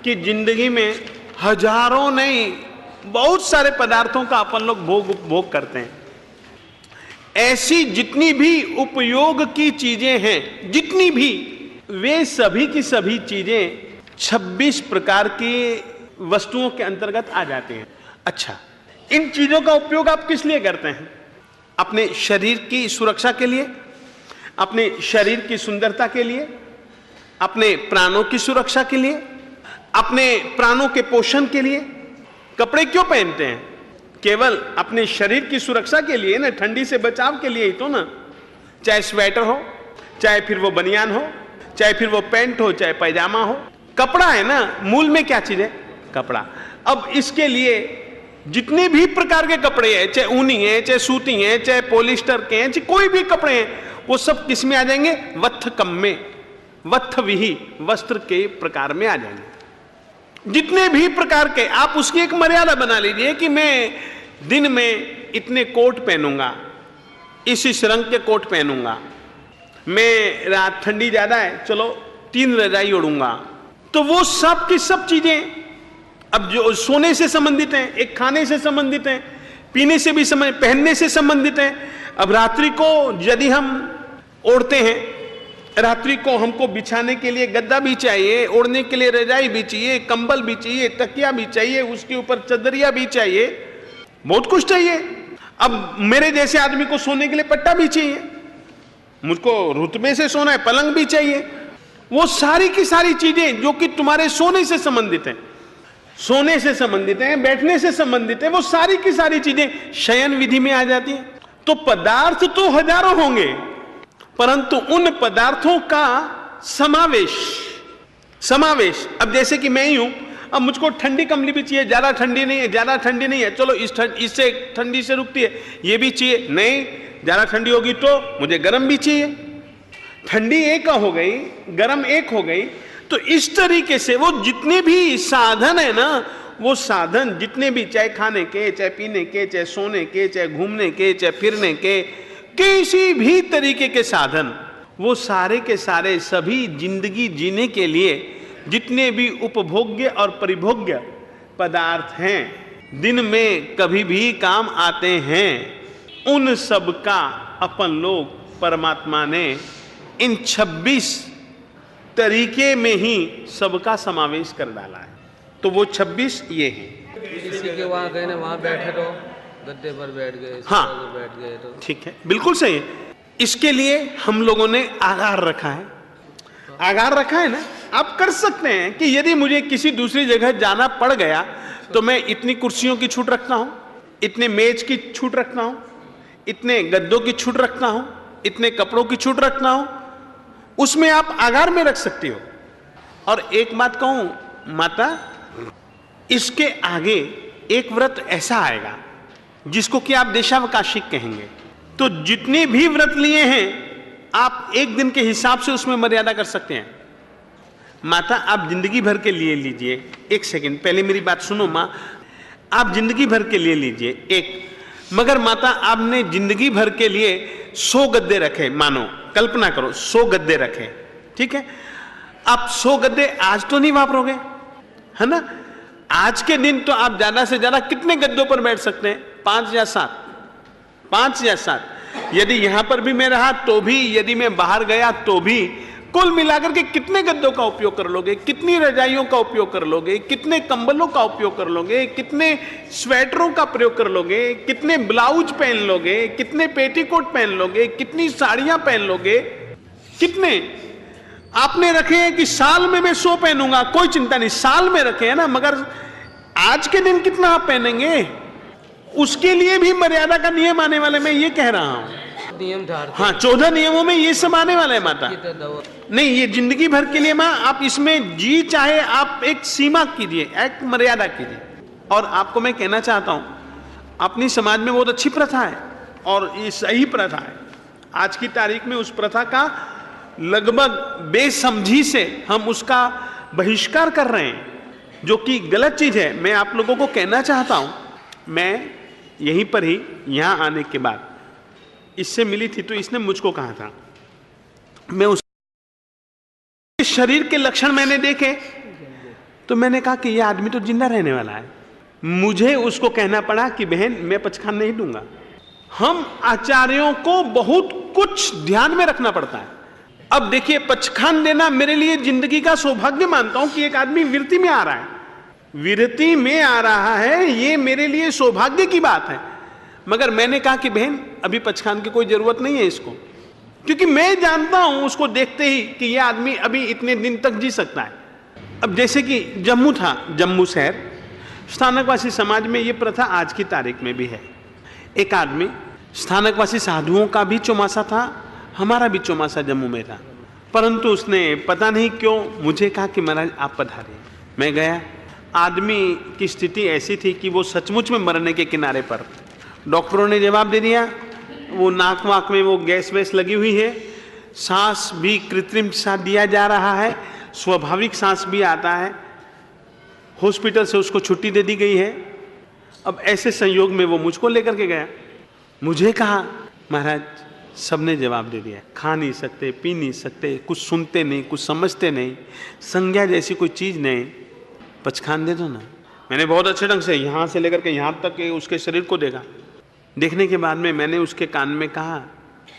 कि जिंदगी में हजारों नहीं, बहुत सारे पदार्थों का अपन लोग भोग करते हैं। ऐसी जितनी भी उपयोग की चीजें हैं, जितनी भी, वे सभी की सभी चीजें 26 प्रकार की वस्तुओं के अंतर्गत आ जाती हैं। अच्छा, इन चीजों का उपयोग आप किस लिए करते हैं? अपने शरीर की सुरक्षा के लिए, अपने शरीर की सुंदरता के लिए, अपने प्राणों की सुरक्षा के लिए, अपने प्राणों के पोषण के लिए। कपड़े क्यों पहनते हैं? केवल अपने शरीर की सुरक्षा के लिए ना, ठंडी से बचाव के लिए ही तो ना। चाहे स्वेटर हो, चाहे फिर वो बनियान हो, चाहे फिर वो पैंट हो, चाहे पैजामा हो, कपड़ा है ना। मूल में क्या चीज है? कपड़ा। अब इसके लिए जितने भी प्रकार के कपड़े हैं, चाहे ऊनी है, चाहे सूती है, चाहे पॉलिस्टर के हैं, चाहे कोई भी कपड़े हैं, वो सब किस में आ जाएंगे? वत्थ कम में, वत्थ विही, वस्त्र के प्रकार में आ जाएंगे। जितने भी प्रकार के, आप उसकी एक मर्यादा बना लीजिए कि मैं दिन में इतने कोट पहनूंगा, इस रंग के कोट पहनूंगा, मैं रात ठंडी ज्यादा है, चलो 3 रजाई ओढ़ूंगा। तो वो सब की सब चीजें अब जो सोने से संबंधित हैं, एक खाने से संबंधित हैं, पीने से भी संबंधित, पहनने से संबंधित हैं। अब रात्रि को यदि हम ओढ़ते हैं, रात्रि को हमको बिछाने के लिए गद्दा भी चाहिए, ओढ़ने के लिए रजाई भी चाहिए, कंबल भी चाहिए, तकिया भी चाहिए, उसके ऊपर चदरिया भी चाहिए, बहुत कुछ चाहिए। अब मेरे जैसे आदमी को सोने के लिए पट्टा भी चाहिए, मुझको रुतबे से सोना है, पलंग भी चाहिए। वो सारी की सारी चीजें जो कि तुम्हारे सोने से संबंधित हैं, सोने से संबंधित हैं, बैठने से संबंधित है, वो सारी की सारी चीजें शयन विधि में आ जाती हैं। तो पदार्थ तो हजारों होंगे, परंतु उन पदार्थों का समावेश। अब जैसे कि मैं ही हूं, अब मुझको ठंडी कमली भी चाहिए, ज्यादा ठंडी नहीं है, ज्यादा ठंडी नहीं है, चलो इससे ठंडी से रुकती है, ये भी चाहिए, नहीं ज्यादा ठंडी होगी तो मुझे गर्म भी चाहिए। ठंडी एक हो गई, गर्म एक हो गई। तो इस तरीके से वो जितने भी साधन है ना, वो साधन जितने भी, चाहे खाने के, चाहे पीने के, चाहे सोने के, चाहे घूमने के, चाहे फिरने के, किसी भी तरीके के साधन, वो सारे के सारे सभी जिंदगी जीने के लिए जितने भी उपभोग्य और परिभोग्य पदार्थ हैं, दिन में कभी भी काम आते हैं, उन सब का अपन लोग परमात्मा ने इन 26 तरीके में ही सबका समावेश कर डाला है। तो वो 26 ये हैं। किसी के वहाँ गए ना, वहाँ बैठे तो गद्दे पर बैठ गए, हाँ बैठ गए तो ठीक है, बिल्कुल सही है। इसके लिए हम लोगों ने आगार रखा है, आगार रखा है ना। आप कर सकते हैं कि यदि मुझे किसी दूसरी जगह जाना पड़ गया तो मैं इतनी कुर्सियों की छूट रखता हूं, इतने मेज की छूट रखता हूं, इतने गद्दों की छूट रखता हूं, इतने कपड़ों की छूट रखता हूं, उसमें आप आगार में रख सकती हो। और एक बात कहूं माता, इसके आगे एक व्रत ऐसा आएगा जिसको कि आप देशावकाशी कहेंगे। तो जितने भी व्रत लिए हैं आप एक दिन के हिसाब से उसमें मर्यादा कर सकते हैं। माता आप जिंदगी भर के लिए लीजिए, एक सेकंड पहले मेरी बात सुनो माँ, आप जिंदगी भर के लिए लीजिए एक, मगर माता आपने जिंदगी भर के लिए 100 गद्दे रखे, मानो कल्पना करो 100 गद्दे रखे, ठीक है। आप 100 गद्दे आज तो नहीं वापरोगे, है ना। आज के दिन तो आप ज्यादा से ज्यादा कितने गद्दों पर बैठ सकते हैं? 5 या 7, 5 या 7। यदि यहां पर भी मैं रहा तो भी, यदि मैं बाहर गया तो भी, कुल मिलाकर के कितने गद्दों का उपयोग कर लोगे, कितनी रजाइयों का उपयोग कर लोगे, कितने कंबलों का उपयोग कर लोगे, कितने स्वेटरों का प्रयोग कर लोगे, कितने ब्लाउज पहन लोगे, कितने पेटीकोट पहन लोगे, कितनी साड़ियां पहन लोगे, कितने आपने रखे हैं कि साल में मैं 100 पहनूंगा, कोई चिंता नहीं, साल में रखे हैं ना, मगर आज के दिन कितना आप पहनेंगे, उसके लिए भी मर्यादा का नियम आने वाले, मैं ये कह रहा हूं। नियम था, हाँ 14 नियमों में ये सब आने वाला है माता। नहीं, ये जिंदगी भर के लिए माँ, आप इसमें जी चाहे आप एक सीमा कीजिए, एक मर्यादा कीजिए। और आपको मैं कहना चाहता हूं, अपनी समाज में बहुत अच्छी प्रथा है और ये सही प्रथा है। आज की तारीख में उस प्रथा का लगभग बेसमझी से हम उसका बहिष्कार कर रहे हैं, जो कि गलत चीज है। मैं आप लोगों को कहना चाहता हूं, मैं यहीं पर ही यहां आने के बाद इससे मिली थी तो इसने मुझको कहा था, मैं उस शरीर के लक्षण मैंने देखे, तो मैंने कहा कि यह आदमी तो जिंदा रहने वाला है। मुझे उसको कहना पड़ा कि बहन मैं पचखान नहीं दूंगा। हम आचार्यों को बहुत कुछ ध्यान में रखना पड़ता है। अब देखिए, पचखान देना मेरे लिए जिंदगी का सौभाग्य मानता हूं कि एक आदमी विरति में आ रहा है, विरति में आ रहा है, ये मेरे लिए सौभाग्य की बात है। मगर मैंने कहा कि बहन अभी पचखान की कोई जरूरत नहीं है इसको, क्योंकि मैं जानता हूं उसको देखते ही कि यह आदमी अभी इतने दिन तक जी सकता है। अब जैसे कि जम्मू था, जम्मू शहर, स्थानकवासी समाज में यह प्रथा आज की तारीख में भी है। एक आदमी, स्थानकवासी साधुओं का भी चौमासा था, हमारा भी चौमासा जम्मू में था, परंतु उसने पता नहीं क्यों मुझे कहा कि महाराज आप पधारिए। मैं गया। आदमी की स्थिति ऐसी थी कि वो सचमुच में मरने के किनारे पर। डॉक्टरों ने जवाब दे दिया, वो नाक वाक में वो गैस वैस लगी हुई है, सांस भी कृत्रिम सा दिया जा रहा है, स्वाभाविक सांस भी आता है, हॉस्पिटल से उसको छुट्टी दे दी गई है। अब ऐसे संयोग में वो मुझको लेकर के गया। मुझे कहा महाराज सबने जवाब दे दिया, खा नहीं सकते, पी नहीं सकते, कुछ सुनते नहीं, कुछ समझते नहीं, संज्ञा जैसी कोई चीज नहीं, पचखान दे दो ना। मैंने बहुत अच्छे ढंग से यहाँ से लेकर के यहाँ तक के उसके शरीर को देखा। देखने के बाद में मैंने उसके कान में कहा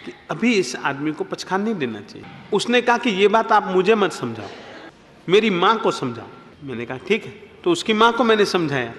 कि अभी इस आदमी को पचखान नहीं देना चाहिए। उसने कहा कि ये बात आप मुझे मत समझाओ, मेरी माँ को समझाओ। मैंने कहा ठीक है। तो उसकी माँ को मैंने समझाया।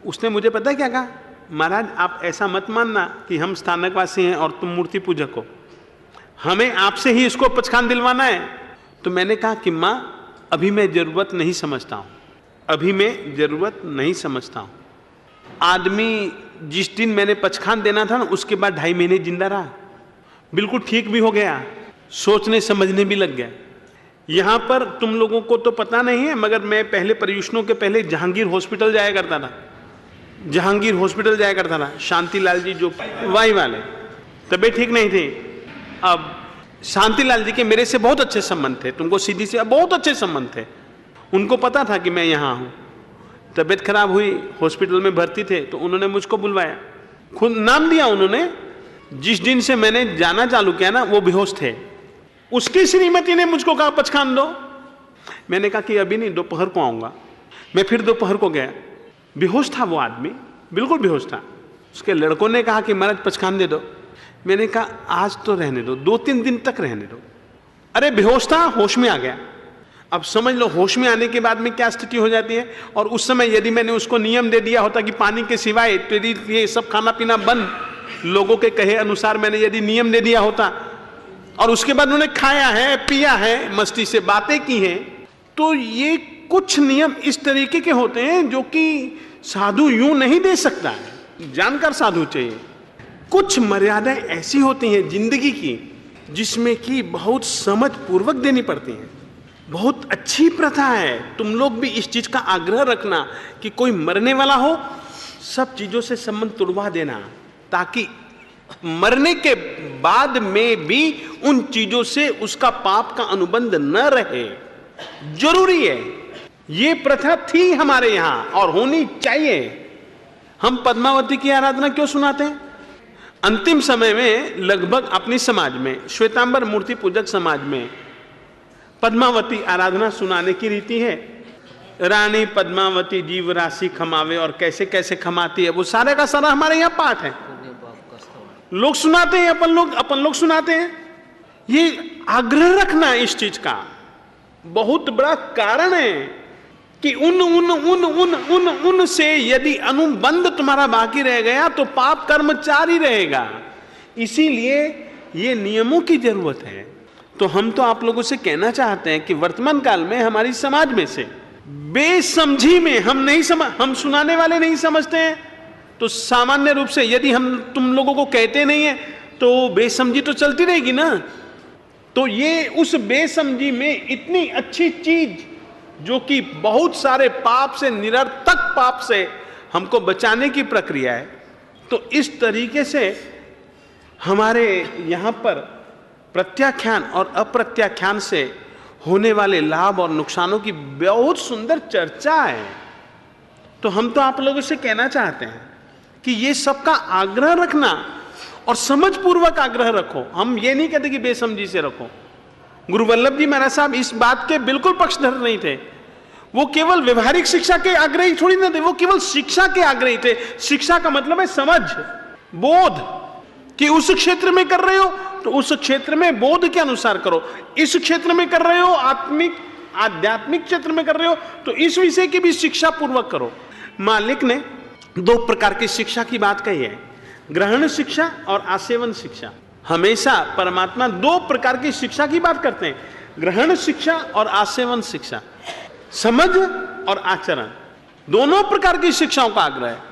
उसने मुझे पता है क्या कहा, महाराज आप ऐसा मत मानना कि हम स्थानकवासी हैं और तुम मूर्ति पूजक हो, हमें आपसे ही इसको पचखान दिलवाना है। तो मैंने कहा कि माँ अभी मैं जरूरत नहीं समझता हूँ, अभी मैं जरूरत नहीं समझता हूँ। आदमी जिस दिन मैंने पचखान देना था ना, उसके बाद 2.5 महीने जिंदा रहा, बिल्कुल ठीक भी हो गया, सोचने समझने भी लग गया। यहाँ पर तुम लोगों को तो पता नहीं है, मगर मैं पहले पर्यूषणों के पहले जहांगीर हॉस्पिटल जाया करता था। जहांगीर हॉस्पिटल जाया करता था। शांतिलाल जी जो वाई वाले, तबीयत ठीक नहीं थी। अब शांतिलाल जी के मेरे से बहुत अच्छे संबंध थे, तुमको सीधी से बहुत अच्छे संबंध थे। उनको पता था कि मैं यहाँ हूँ। तबीयत खराब हुई, हॉस्पिटल में भर्ती थे, तो उन्होंने मुझको बुलवाया, खुद नाम दिया उन्होंने। जिस दिन से मैंने जाना चालू किया ना, वो बेहोश थे। उसकी श्रीमती ने मुझको कहा पचखान दो। मैंने कहा कि अभी नहीं, दोपहर को आऊंगा। मैं फिर दोपहर को गया। बेहोश था वो आदमी, बिल्कुल बेहोश था। उसके लड़कों ने कहा कि महाराज पचखान दे दो। मैंने कहा आज तो रहने दो, 2-3 दिन तक रहने दो। अरे बेहोश था, होश में आ गया। अब समझ लो होश में आने के बाद में क्या स्थिति हो जाती है। और उस समय यदि मैंने उसको नियम दे दिया होता कि पानी के सिवाय तेरी ये सब खाना पीना बंद, लोगों के कहे अनुसार मैंने यदि नियम दे दिया होता, और उसके बाद उन्होंने खाया है, पिया है, मस्ती से बातें की हैं, तो ये कुछ नियम इस तरीके के होते हैं जो कि साधु यूं नहीं दे सकता है, जानकार साधु चाहिए। कुछ मर्यादाएं ऐसी होती हैं जिंदगी की जिसमें कि बहुत समझ पूर्वक देनी पड़ती हैं। बहुत अच्छी प्रथा है, तुम लोग भी इस चीज का आग्रह रखना कि कोई मरने वाला हो, सब चीजों से संबंध तुड़वा देना, ताकि मरने के बाद में भी उन चीजों से उसका पाप का अनुबंध न रहे। जरूरी है, ये प्रथा थी हमारे यहां और होनी चाहिए। हम पद्मावती की आराधना क्यों सुनाते हैं? अंतिम समय में लगभग अपनी समाज में, श्वेतांबर मूर्ति पूजक समाज में पद्मावती आराधना सुनाने की रीति है। रानी पद्मावती जीव राशि खमावे, और कैसे कैसे खमाती है, वो सारे का सारा हमारे यहाँ पाठ है। लोग सुनाते हैं, अपन लोग सुनाते हैं। ये आग्रह रखना इस चीज का बहुत बड़ा कारण है कि उन से यदि अनुबंध तुम्हारा बाकी रह गया तो पाप कर्म जारी रहेगा। इसीलिए ये नियमों की जरूरत है। तो हम तो आप लोगों से कहना चाहते हैं कि वर्तमान काल में हमारी समाज में से बेसमझी में हम सुनाने वाले नहीं समझते हैं, तो सामान्य रूप से यदि हम तुम लोगों को कहते नहीं है तो बेसमझी तो चलती रहेगी ना। तो ये उस बेसमझी में इतनी अच्छी चीज जो कि बहुत सारे पाप से, निरर्थक पाप से हमको बचाने की प्रक्रिया है, तो इस तरीके से हमारे यहाँ पर प्रत्याख्यान और अप्रत्याख्यान से होने वाले लाभ और नुकसानों की बहुत सुंदर चर्चा है। तो हम तो आप लोगों से कहना चाहते हैं कि ये सबका आग्रह रखना और समझ पूर्वक आग्रह रखो। हम ये नहीं कहते कि बेसमझी से रखो। गुरु वल्लभ जी महाराज साहब इस बात के बिल्कुल पक्षधर नहीं थे। वो केवल व्यवहारिक शिक्षा के आग्रही थोड़ी ना थे, वो केवल शिक्षा के आग्रही थे। शिक्षा का मतलब है समझ, बोध, कि उस क्षेत्र में कर रहे हो तो उस क्षेत्र में बोध के अनुसार करो, इस क्षेत्र में कर रहे हो, आत्मिक आध्यात्मिक क्षेत्र में कर रहे हो तो इस विषय की भी शिक्षा पूर्वक करो। मालिक ने दो प्रकार की शिक्षा की बात कही है, ग्रहण शिक्षा और आसेवन शिक्षा। हमेशा परमात्मा दो प्रकार की शिक्षा की बात करते हैं, ग्रहण शिक्षा और आसेवन शिक्षा, समझ और आचरण, दोनों प्रकार की शिक्षाओं का आग्रह है।